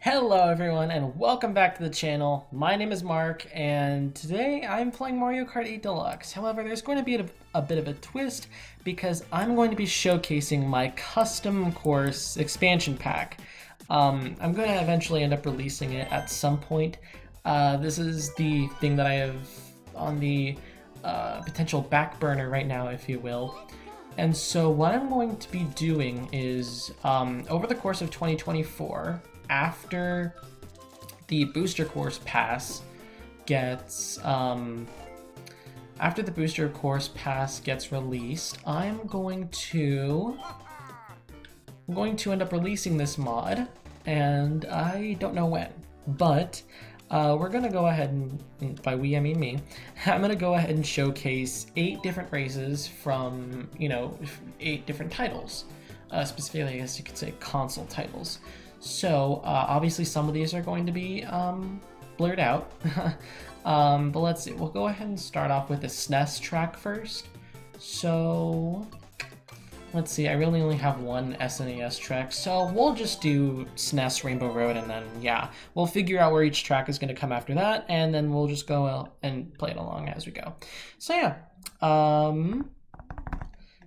Hello everyone and welcome back to the channel. My name is Mark and today I'm playing Mario Kart 8 Deluxe. However, there's going to be a bit of a twist because I'm going to be showcasing my custom course expansion pack. I'm going to eventually end up releasing it at some point. This is the thing that I have on the potential back burner right now, if you will. And so what I'm going to be doing is over the course of 2024, after the booster course pass gets released, I'm going to end up releasing this mod, and I don't know when, but we're gonna go ahead and by we I mean me, I'm gonna go ahead and showcase 8 different races from 8 different titles, specifically I guess you could say console titles. So obviously some of these are going to be blurred out, but let's see. We'll go ahead and start off with the SNES track first. So let's see. I really only have one SNES track, so we'll just do SNES Rainbow Road, and then yeah, we'll figure out where each track is going to come after that, and then we'll just go and play it along as we go. So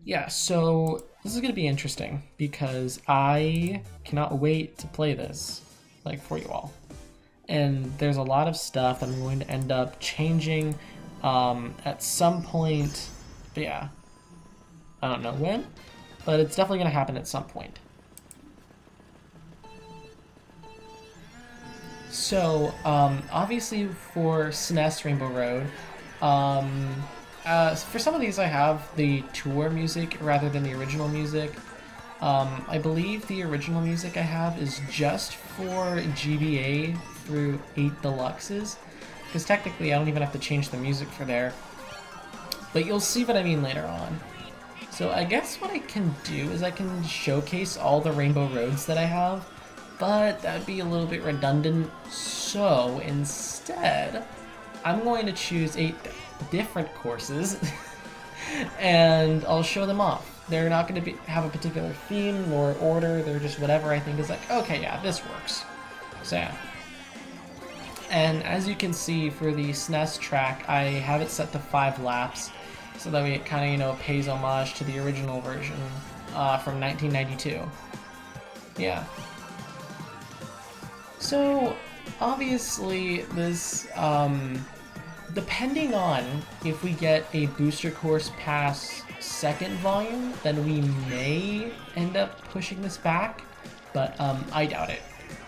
yeah, so this is going to be interesting because I cannot wait to play this, like, for you all. And there's a lot of stuff that I'm going to end up changing at some point. But yeah, I don't know when, but it's definitely going to happen at some point. So, obviously for SNES Rainbow Road, for some of these I have the tour music rather than the original music. I believe the original music I have is just for GBA through 8 Deluxes, because technically I don't even have to change the music for there. But you'll see what I mean later on. So I guess what I can do is I can showcase all the Rainbow Roads that I have, but that'd be a little bit redundant. So instead, I'm going to choose 8 different courses and I'll show them off. They're not going to have a particular theme or order. They're just whatever I think is like, okay, yeah, this works. So yeah. And as you can see for the SNES track, I have it set to 5 laps, so that way it kind of, pays homage to the original version from 1992. Yeah. So obviously this, depending on if we get a booster course pass second volume, then we may end up pushing this back, but I doubt it.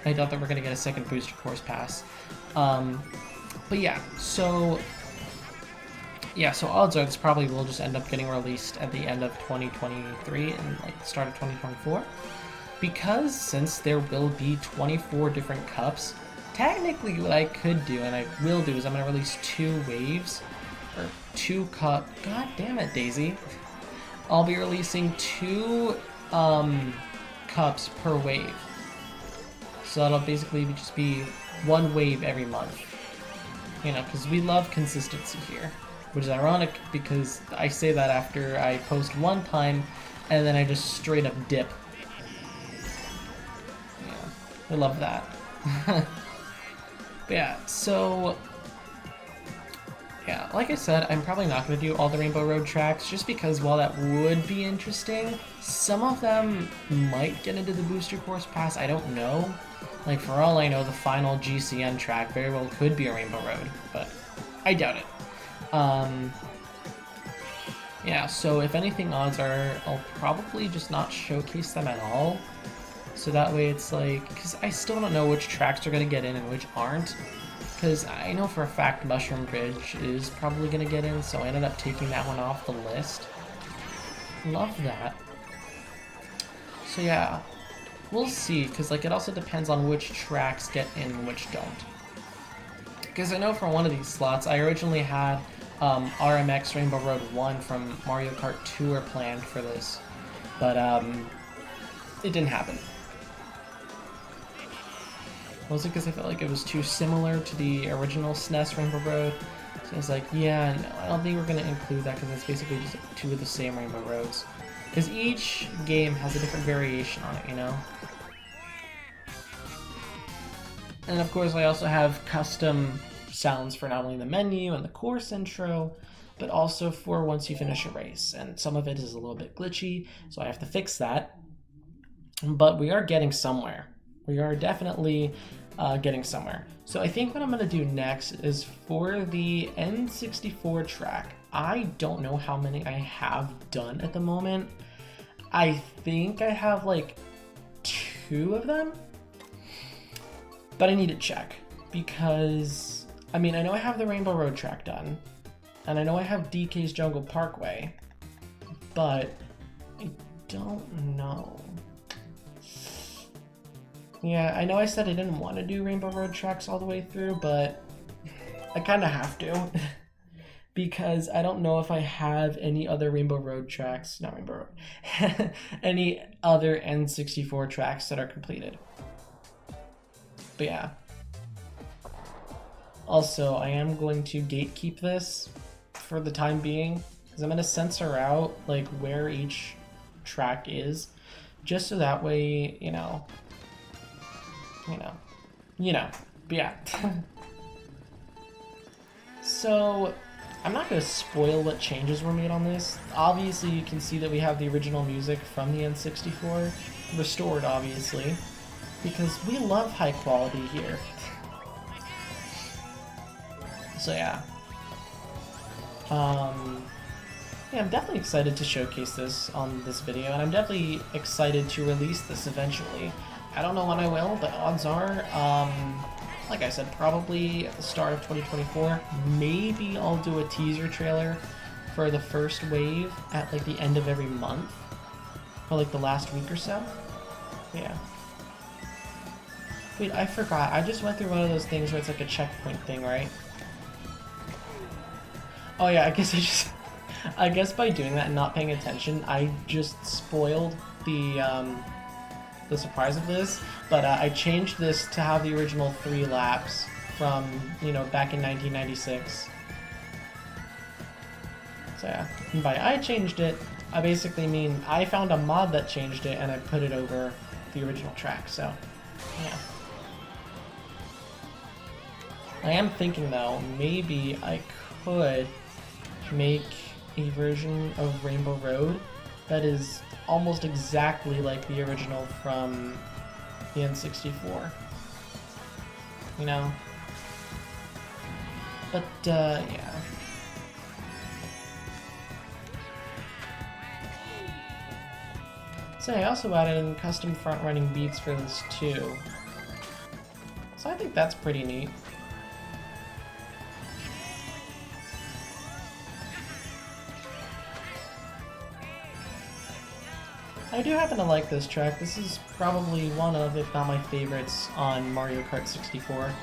I doubt that we're gonna get a second booster course pass. But yeah, so odds are this probably will just end up getting released at the end of 2023 and like the start of 2024, because since there will be 24 different cups, technically what I could do, and I will do, is I'm going to release 2 waves, or 2 cup, god damn it, Daisy. I'll be releasing 2 cups per wave. So that'll basically just be 1 wave every month. Because we love consistency here. Which is ironic because I say that after I post one time, and then I just straight up dip. Yeah, I love that. Yeah, so yeah, like I said, I'm probably not going to do all the Rainbow Road tracks, just because while that would be interesting, some of them might get into the booster course pass, I don't know. Like, for all I know, the final GCN track very well could be a Rainbow Road, but I doubt it. Yeah, so if anything, odds are I'll probably just not showcase them at all. So that way it's like, because I still don't know which tracks are going to get in and which aren't. Because I know for a fact Mushroom Bridge is probably going to get in, so I ended up taking that one off the list. Love that. So yeah, we'll see, because like it also depends on which tracks get in and which don't. Because I know for one of these slots, I originally had RMX Rainbow Road 1 from Mario Kart Tour planned for this, but it didn't happen. Mostly because I felt like it was too similar to the original SNES Rainbow Road. So I was like, yeah, no, I don't think we're going to include that because it's basically just 2 of the same Rainbow Roads. Because each game has a different variation on it, And of course I also have custom sounds for not only the menu and the course intro, but also for once you finish a race. And some of it is a little bit glitchy, so I have to fix that. But we are getting somewhere. We are definitely getting somewhere. So I think what I'm going to do next is for the N64 track. I don't know how many I have done at the moment. I think I have like 2 of them, but I need to check because, I mean, I know I have the Rainbow Road track done, and I know I have DK's Jungle Parkway, but I don't know. Yeah, I know I said I didn't want to do Rainbow Road tracks all the way through, but I kind of have to. Because I don't know if I have any other Rainbow Road tracks, not Rainbow Road, any other N64 tracks that are completed. But yeah. Also, I am going to gatekeep this for the time being, because I'm going to censor out like where each track is, just so that way, you know. But yeah. So, I'm not going to spoil what changes were made on this. Obviously, you can see that we have the original music from the N64, restored obviously, because we love high quality here. So yeah. Yeah, I'm definitely excited to showcase this on this video, and I'm definitely excited to release this eventually. I don't know when I will, but odds are, like I said, probably at the start of 2024. Maybe I'll do a teaser trailer for the first wave at like the end of every month, or like the last week or so. Yeah. Wait, I forgot. I just went through one of those things where it's like a checkpoint thing, right? Oh yeah, I guess by doing that and not paying attention, I just spoiled the surprise of this, but I changed this to have the original 3 laps from, you know, back in 1996. So yeah, and by I changed it, I basically mean I found a mod that changed it and I put it over the original track, so yeah. I am thinking though, maybe I could make a version of Rainbow Road that is almost exactly like the original from the N64. You know? But, yeah. So I also added in custom front-running beats for this too. So I think that's pretty neat. I do happen to like this track. This is probably one of, if not my favorites, on Mario Kart 64.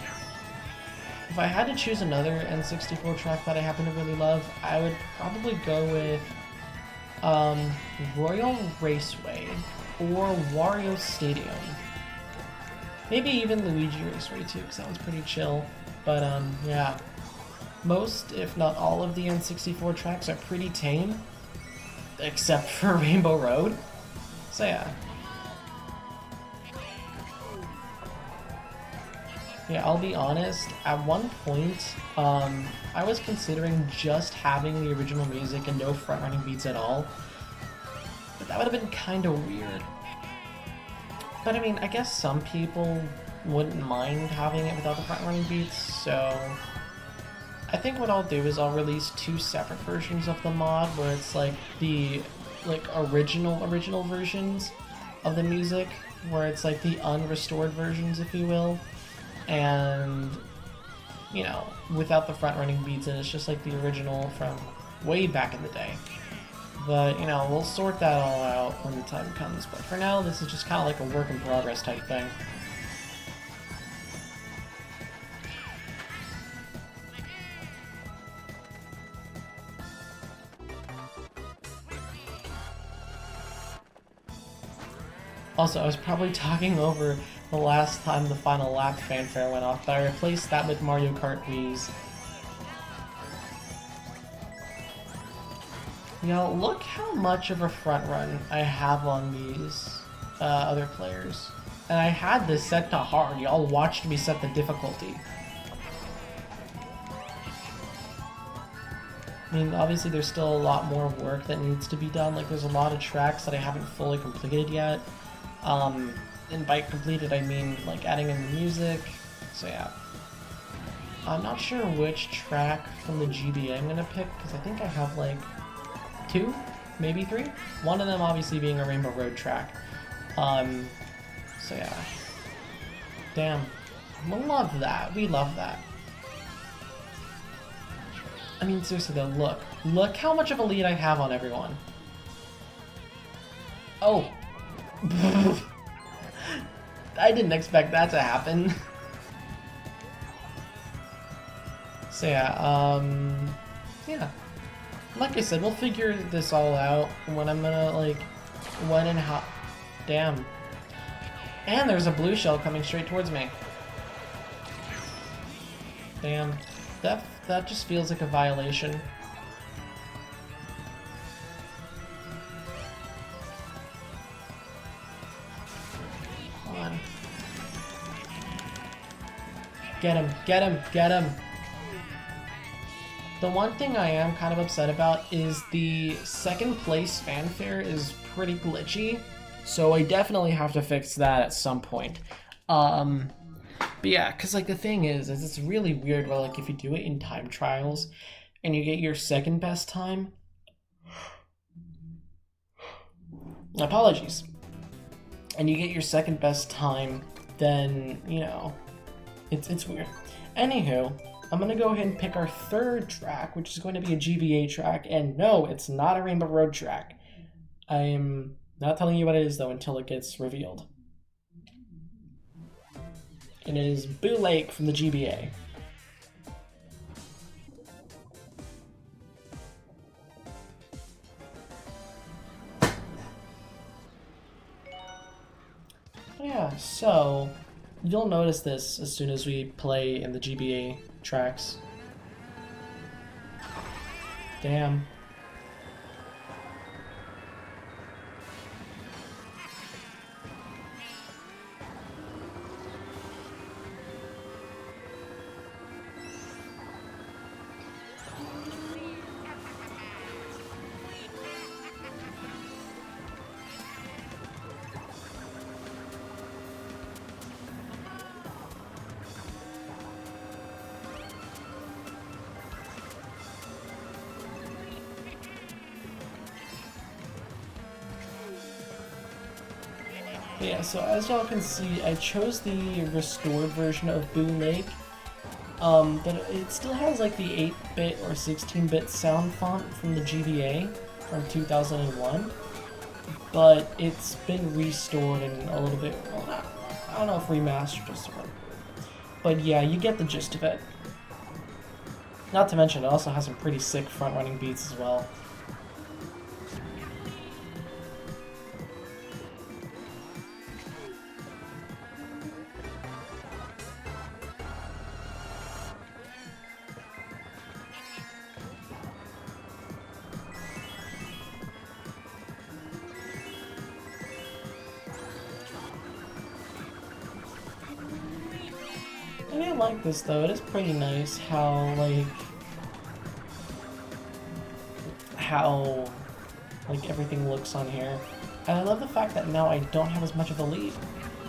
If I had to choose another N64 track that I happen to really love, I would probably go with Royal Raceway or Wario Stadium. Maybe even Luigi Raceway too, because that one's pretty chill. But yeah. Most, if not all of the N64 tracks are pretty tame, except for Rainbow Road. So yeah. Yeah, I'll be honest, at one point, I was considering just having the original music and no front-running beats at all. But that would have been kind of weird. But I mean, I guess some people wouldn't mind having it without the front-running beats, so I think what I'll do is I'll release 2 separate versions of the mod where it's like the original versions of the music, where it's like the unrestored versions, if you will, and you know, without the front running beats, and it's just like the original from way back in the day. But you know, we'll sort that all out when the time comes, but for now this is just kind of like a work in progress type thing. Also, I was probably talking over the last time the final lap fanfare went off, but I replaced that with Mario Kart Wii's. You know, look how much of a front run I have on these other players. And I had this set to hard. Y'all watched me set the difficulty. I mean, obviously there's still a lot more work that needs to be done. Like, there's a lot of tracks that I haven't fully completed yet. And by completed, I mean, like, adding in the music. So, yeah. I'm not sure which track from the GBA I'm gonna pick, because I think I have, like, 2, maybe 3? One of them, obviously, being a Rainbow Road track. So, yeah. Damn. I love that. We love that. I mean, seriously though, look. Look how much of a lead I have on everyone. Oh. I didn't expect that to happen. So yeah, yeah. Like I said, we'll figure this all out when I'm gonna, like, when and how. Damn. And there's a blue shell coming straight towards me. Damn. That just feels like a violation. Come on. Get him, get him, get him! The one thing I am kind of upset about is the second place fanfare is pretty glitchy, so I definitely have to fix that at some point. But yeah, because, like, the thing is it's really weird where, like, if you do it in time trials and you get your second best time, apologies, and you get your second best time, then, you know, it's weird. Anywho, I'm gonna go ahead and pick our third track, which is going to be a GBA track, and no, it's not a Rainbow Road track. I'm not telling you what it is, though, until it gets revealed. And it is Boo Lake from the GBA. Yeah, so you'll notice this as soon as we play in the GBA tracks. Damn. Yeah, so as y'all can see, I chose the restored version of Boo Lake, but it still has like the 8-bit or 16-bit sound font from the GBA from 2001, but it's been restored and a little bit, well, I don't know if remastered is the word, but yeah, you get the gist of it. Not to mention, it also has some pretty sick front-running beats as well. I like this though, it is pretty nice how, like, everything looks on here. And I love the fact that now I don't have as much of a lead.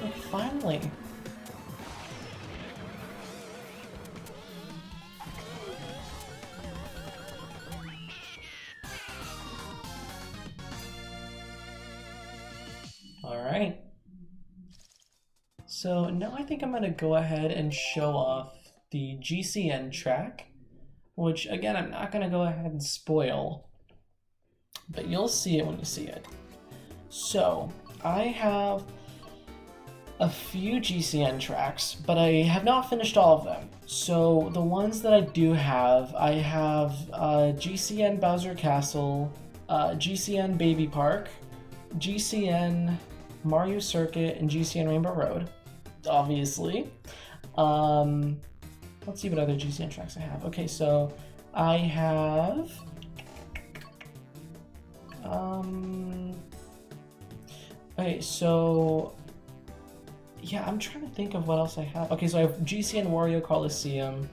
Like, finally. Alright. So now I think I'm going to go ahead and show off the GCN track, which again I'm not going to go ahead and spoil, but you'll see it when you see it. So I have a few GCN tracks, but I have not finished all of them. So the ones that I do have, I have GCN Bowser Castle, GCN Baby Park, GCN Mario Circuit, and GCN Rainbow Road. Obviously. Let's see what other GCN tracks I have. Okay, so I have okay, so yeah, I'm trying to think of what else I have. Okay, so I have GCN Wario Coliseum,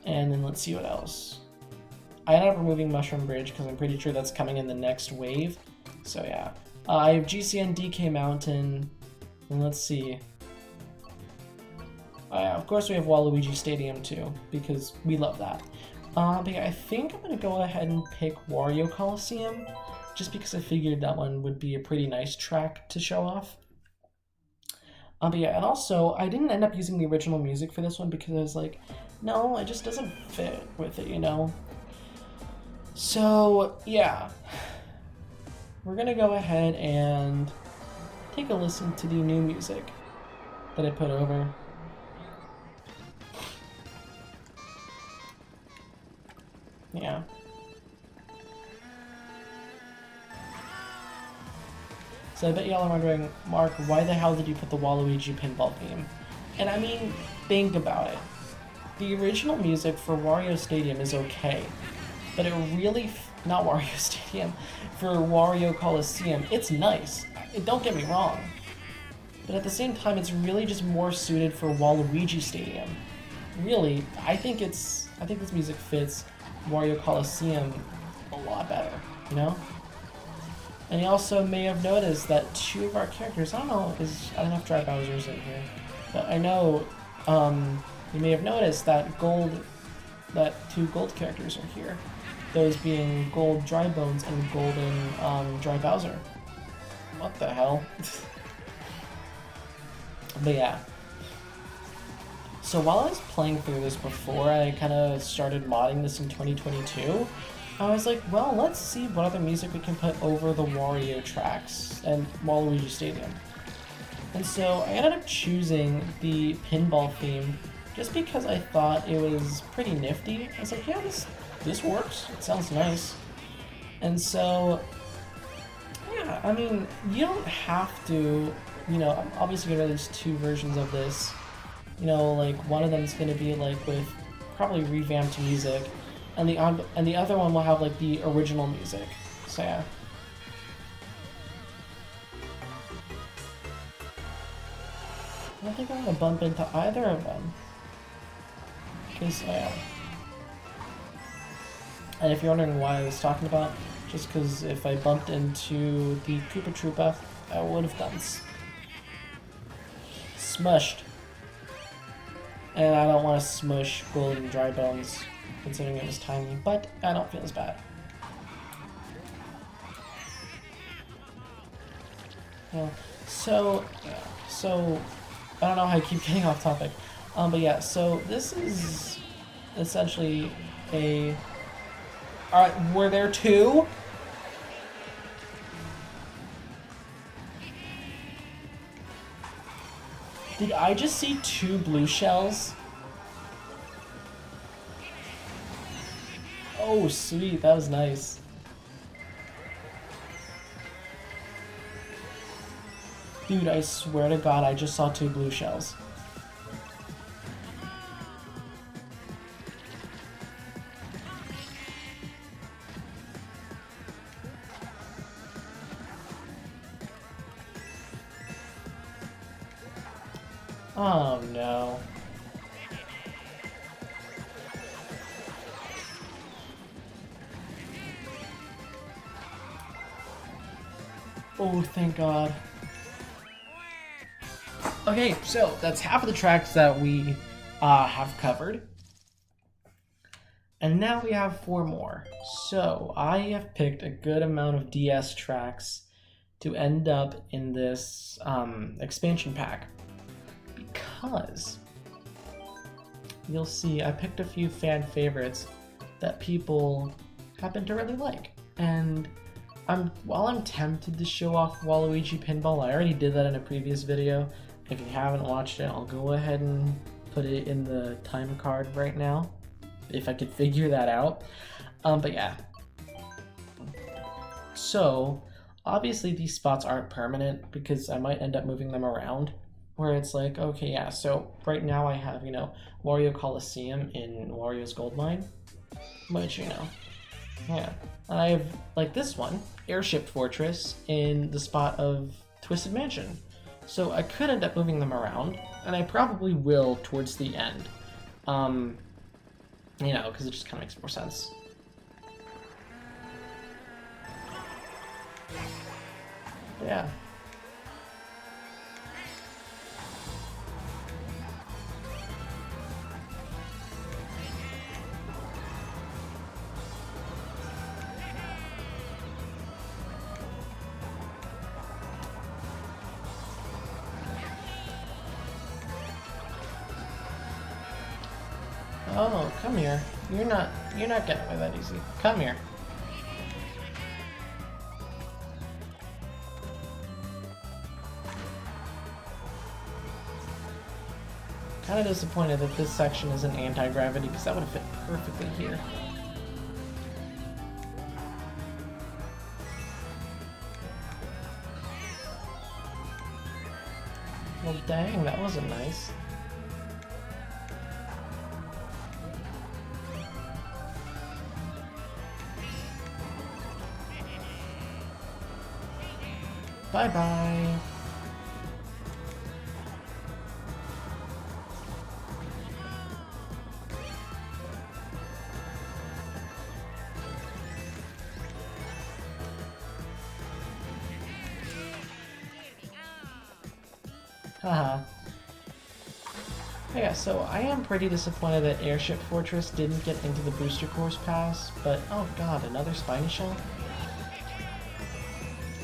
and then let's see what else. I ended up removing Mushroom Bridge because I'm pretty sure that's coming in the next wave. So yeah. I have GCN DK Mountain, and let's see. Yeah, of course we have Waluigi Stadium too, because we love that. But yeah, I think I'm going to go ahead and pick Wario Coliseum, just because I figured that one would be a pretty nice track to show off. But yeah, and also, I didn't end up using the original music for this one because I was like, no, it just doesn't fit with it, you know? So, yeah. We're gonna go ahead and take a listen to the new music that I put over. Yeah. So I bet y'all are wondering, Mark, why the hell did you put the Waluigi pinball theme? And I mean, think about it. The original music for Wario Stadium is okay, but it really, not Wario Stadium, for Wario Coliseum, it's nice. Don't get me wrong. But at the same time, it's really just more suited for Waluigi Stadium. Really, I think this music fits Wario Coliseum a lot better, you know? And you also may have noticed that two of our characters, I don't know if Dry Bowser's in here, but I know you may have noticed that two gold characters are here. Those being Gold Dry Bones and Golden Dry Bowser. What the hell? But yeah. So while I was playing through this before I kind of started modding this in 2022, I was like, well, let's see what other music we can put over the Wario tracks and Waluigi Stadium. And so I ended up choosing the pinball theme just because I thought it was pretty nifty. I was like, yeah, this works. It sounds nice. And so, yeah, I mean, you don't have to, you know, I'm obviously going to release two versions of this. You know, like, one of them is going to be, like, with probably revamped music, and the other one will have, like, the original music. So, yeah. I don't think I'm going to bump into either of them. Okay, so, yeah. And if you're wondering why I was talking about, just because if I bumped into the Koopa Troopa, I would have gotten smushed. And I don't want to smush Golden Dry Bones, considering it was tiny, but I don't feel as bad. Yeah. So I don't know how I keep getting off topic. But yeah, so this is essentially a... Alright, were there two? Did I just see two blue shells? Oh, sweet, that was nice. Dude, I swear to God, I just saw two blue shells. Oh no. Oh, thank God. Okay, so that's half of the tracks that we have covered. And now we have 4 more. So I have picked a good amount of DS tracks to end up in this expansion pack. Because you'll see I picked a few fan favorites that people happen to really like. And while I'm tempted to show off Waluigi Pinball, I already did that in a previous video. If you haven't watched it, I'll go ahead and put it in the time card right now, if I could figure that out. But yeah. So, obviously these spots aren't permanent because I might end up moving them around. Where it's like, okay, yeah, so right now I have, Wario Coliseum in Wario's Gold Mine. Which, yeah. And I have, like this one, Airship Fortress, in the spot of Twisted Mansion. So I could end up moving them around, and I probably will towards the end. You know, because it just kind of makes more sense. But yeah. Oh, come here. You're not getting away that easy. Come here. Kind of disappointed that this section isn't anti-gravity, because that would have fit perfectly here. Well, dang, that wasn't nice. Bye-bye. Haha. Yeah, so I am pretty disappointed that Airship Fortress didn't get into the booster course pass, but oh god, another spiny shell?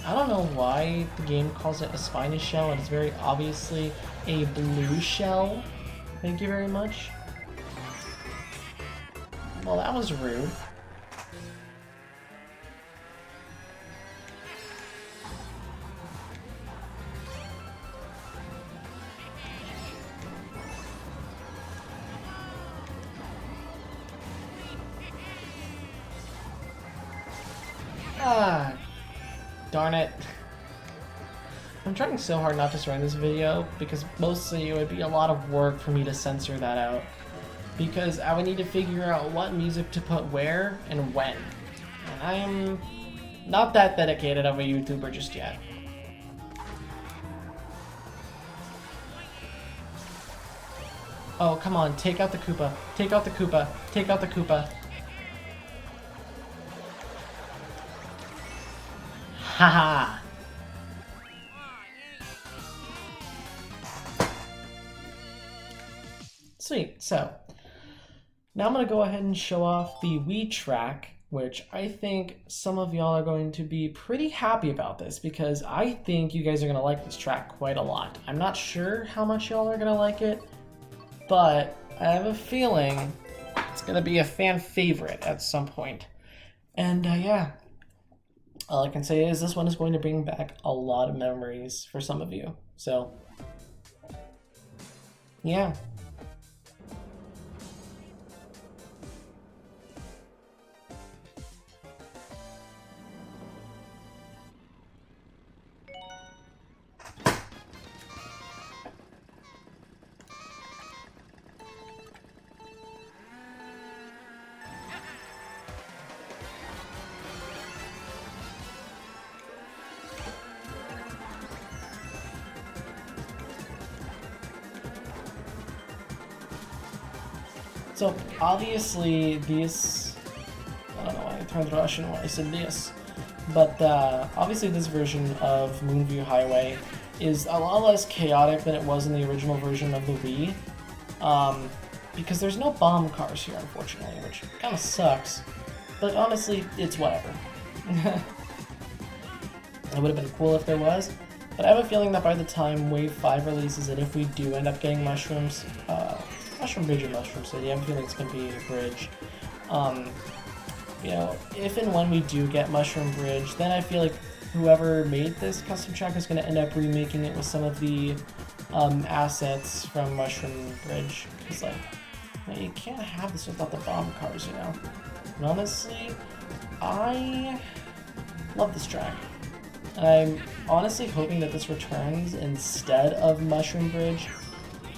I don't know why the game calls it a spiny shell, and it's very obviously a blue shell. Thank you very much. Well, that was rude. Ah, darn it. I'm trying so hard not to swear in this video, because mostly it would be a lot of work for me to censor that out. Because I would need to figure out what music to put where and when. And I am not that dedicated of a YouTuber just yet. Oh, come on, take out the Koopa. Take out the Koopa. Take out the Koopa. Haha! Sweet, so now I'm going to go ahead and show off the Wii track, which I think some of y'all are going to be pretty happy about this, because I think you guys are going to like this track quite a lot. I'm not sure how much y'all are going to like it, but I have a feeling it's going to be a fan favorite at some point. And yeah, all I can say is this one is going to bring back a lot of memories for some of you. So yeah. So obviously these, I don't know why I turned Russian when I said this, but obviously this version of Moonview Highway is a lot less chaotic than it was in the original version of the Wii, because there's no bomb cars here, unfortunately, which kind of sucks, but honestly, it's whatever. It would have been cool if there was, but I have a feeling that by the time Wave 5 releases, and if we do end up getting mushrooms, Mushroom Bridge or Mushroom City, I have a feeling it's going to be a bridge. You know, if and when we do get Mushroom Bridge, then I feel like whoever made this custom track is going to end up remaking it with some of the assets from Mushroom Bridge. Because, like, you can't have this without the bomb cars, you know? And honestly, I love this track. I'm honestly hoping that this returns instead of Mushroom Bridge,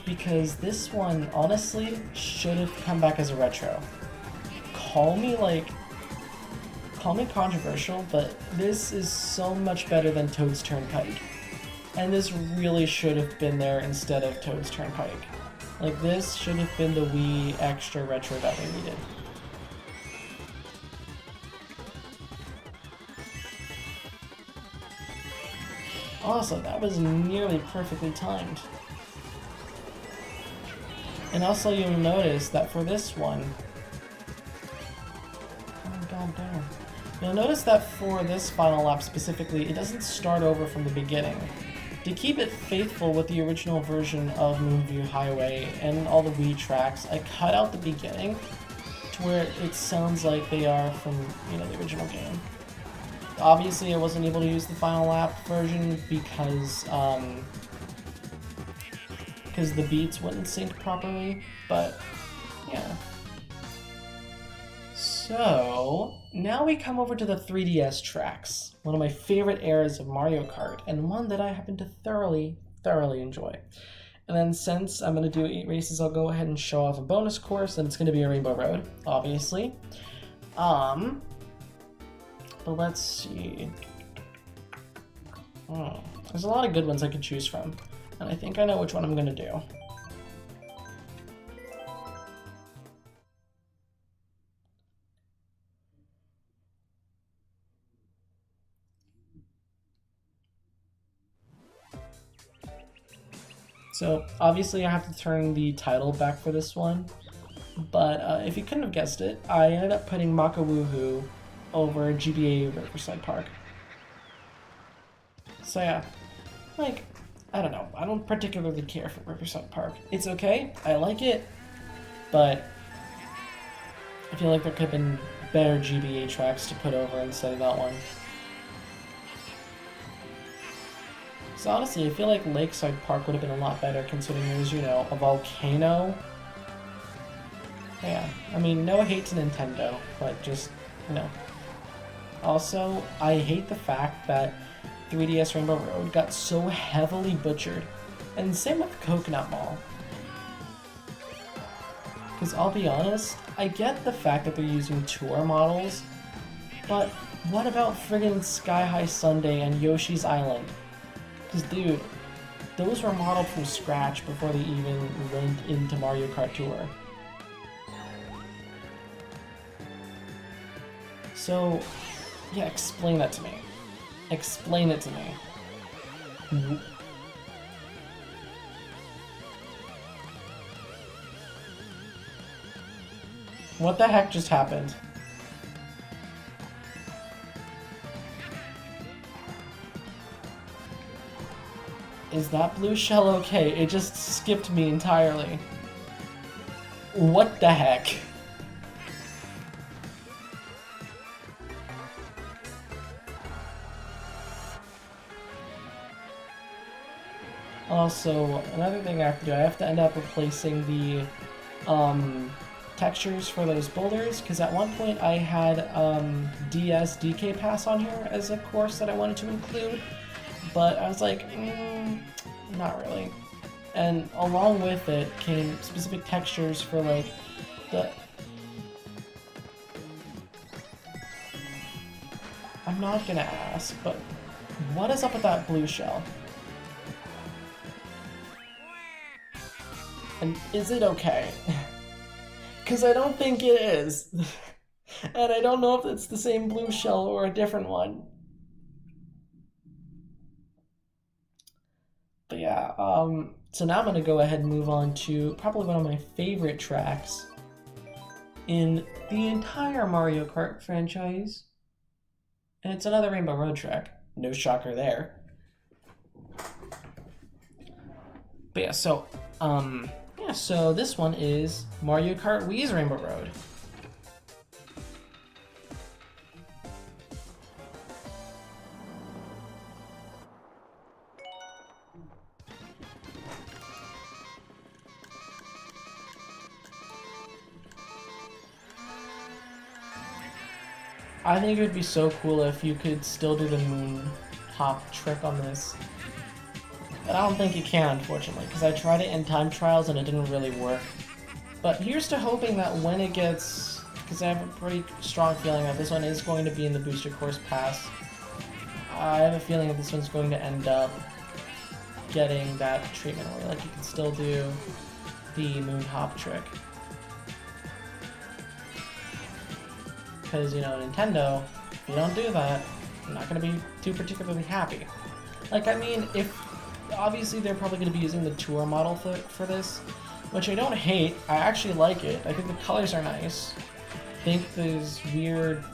because this one, honestly, should have come back as a retro. Call me controversial, but this is so much better than Toad's Turnpike. And this really should have been there instead of Toad's Turnpike. Like, this should have been the wee extra retro that we needed. Also, that was nearly perfectly timed. And also you'll notice that for this one... Oh god damn. You'll notice that for this final lap specifically, it doesn't start over from the beginning. To keep it faithful with the original version of Moonview Highway and all the Wii tracks, I cut out the beginning to where it sounds like they are from, you know, the original game. Obviously, I wasn't able to use the final lap version because the beats wouldn't sync properly, but yeah. So, now we come over to the 3DS tracks, one of my favorite eras of Mario Kart, and one that I happen to thoroughly enjoy. And then since I'm going to do 8 races, I'll go ahead and show off a bonus course, and it's going to be a Rainbow Road, obviously. But let's see. There's a lot of good ones I could choose from, and I think I know which one I'm going to do. So, obviously I have to turn the title back for this one, but if you couldn't have guessed it, I ended up putting Maka Woohoo over GBA Riverside Park. So yeah, like, I don't know, I don't particularly care for Riverside Park. It's okay, I like it, but I feel like there could have been better GBA tracks to put over instead of that one. So honestly, I feel like Lakeside Park would have been a lot better considering it was, you know, a volcano. Yeah, I mean, no hate to Nintendo, but just, you know. Also, I hate the fact that 3DS Rainbow Road got so heavily butchered, and same with Coconut Mall. Because I'll be honest, I get the fact that they're using tour models, but what about friggin' Sky High Sundae and Yoshi's Island? Because, dude, those were modeled from scratch before they even went into Mario Kart Tour. So, yeah, explain that to me. Explain it to me. What the heck just happened? Is that blue shell okay? It just skipped me entirely. What the heck? Also, another thing I have to do, I have to end up replacing the textures for those boulders, because at one point I had DS DK Pass on here as a course that I wanted to include, but I was like, not really. And along with it came specific textures for like the... I'm not gonna ask, but what is up with that blue shell? And is it okay? Because I don't think it is. And I don't know if it's the same blue shell or a different one. But yeah, so now I'm going to go ahead and move on to probably one of my favorite tracks in the entire Mario Kart franchise. And it's another Rainbow Road track. No shocker there. But yeah, so, so this one is Mario Kart Wii's Rainbow Road. I think it would be so cool if you could still do the moon hop trick on this. But I don't think you can, unfortunately, because I tried it in time trials and it didn't really work. But here's to hoping that when it gets... because I have a pretty strong feeling that this one is going to be in the Booster Course Pass. I have a feeling that this one's going to end up getting that treatment where like you can still do the moon hop trick. Because, you know, Nintendo, if you don't do that, you're not going to be too particularly happy. Like, I mean, if obviously they're probably going to be using the tour model for this, which I don't hate. I actually like it. I think the colors are nice. I think those weird,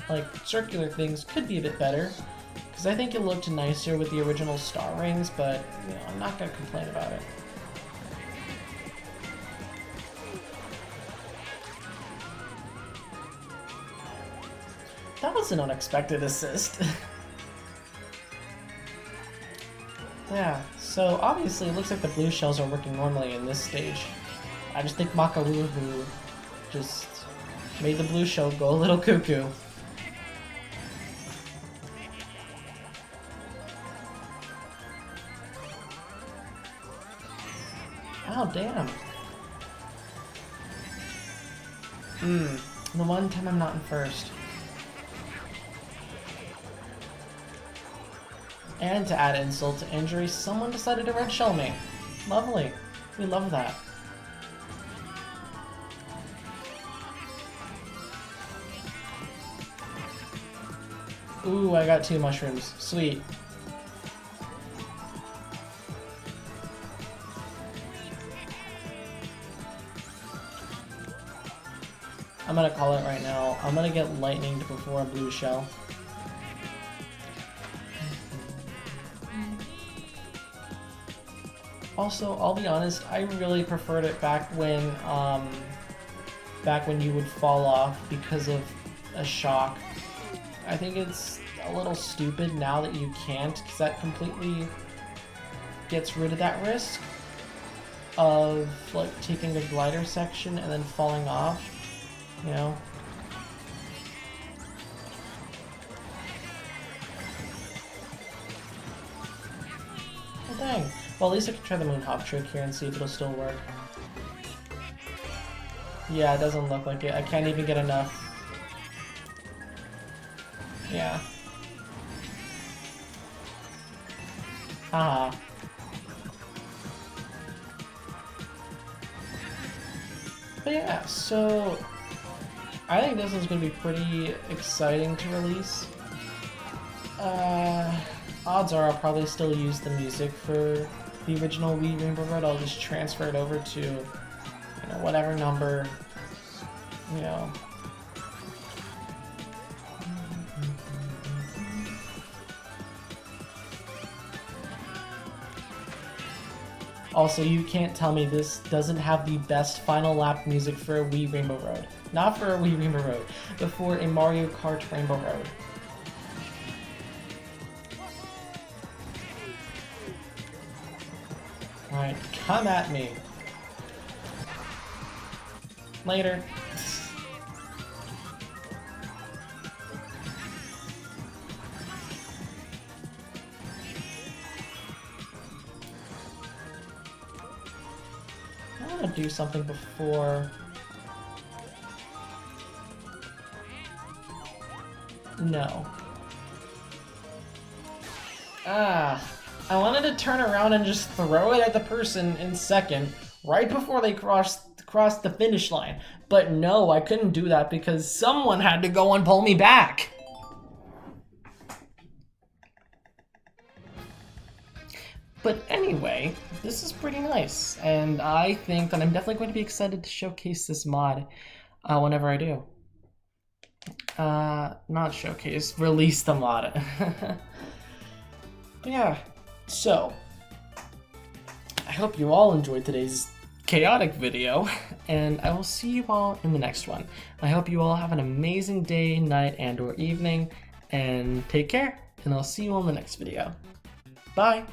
like, circular things could be a bit better, because I think it looked nicer with the original star rings, but, you know, I'm not going to complain about it. That was an unexpected assist. Yeah, so obviously it looks like the blue shells are working normally in this stage. I just think Makaluhu just made the blue shell go a little cuckoo. Oh, damn. The one time I'm not in first. And to add insult to injury, someone decided to red shell me. Lovely. We love that. Ooh, I got 2 mushrooms. Sweet. I'm gonna call it right now. I'm gonna get lightning before a blue shell. Also, I'll be honest, I really preferred it back when you would fall off because of a shock. I think it's a little stupid now that you can't, because that completely gets rid of that risk of like taking a glider section and then falling off, you know? Oh, dang. Well, at least I can try the moon hop trick here and see if it'll still work. Yeah, it doesn't look like it. I can't even get enough. Yeah. Haha. But yeah, so I think this is going to be pretty exciting to release. Odds are I'll probably still use the music for the original Wii Rainbow Road. I'll just transfer it over to, you know, whatever number, you know. Also, you can't tell me this doesn't have the best final lap music for a Wii Rainbow Road. Not for a Wii Rainbow Road, but for a Mario Kart Rainbow Road. Alright, come at me. Later. I want to do something before... No. I wanted to turn around and just throw it at the person in second, right before they crossed the finish line. But no, I couldn't do that because someone had to go and pull me back. But anyway, this is pretty nice, and I think that I'm definitely going to be excited to showcase this mod whenever I do. Not showcase, release the mod. But yeah, so I hope you all enjoyed today's chaotic video, and I will see you all in the next one. I hope you all have an amazing day, night, and or evening, and take care, and I'll see you all in the next video. Bye!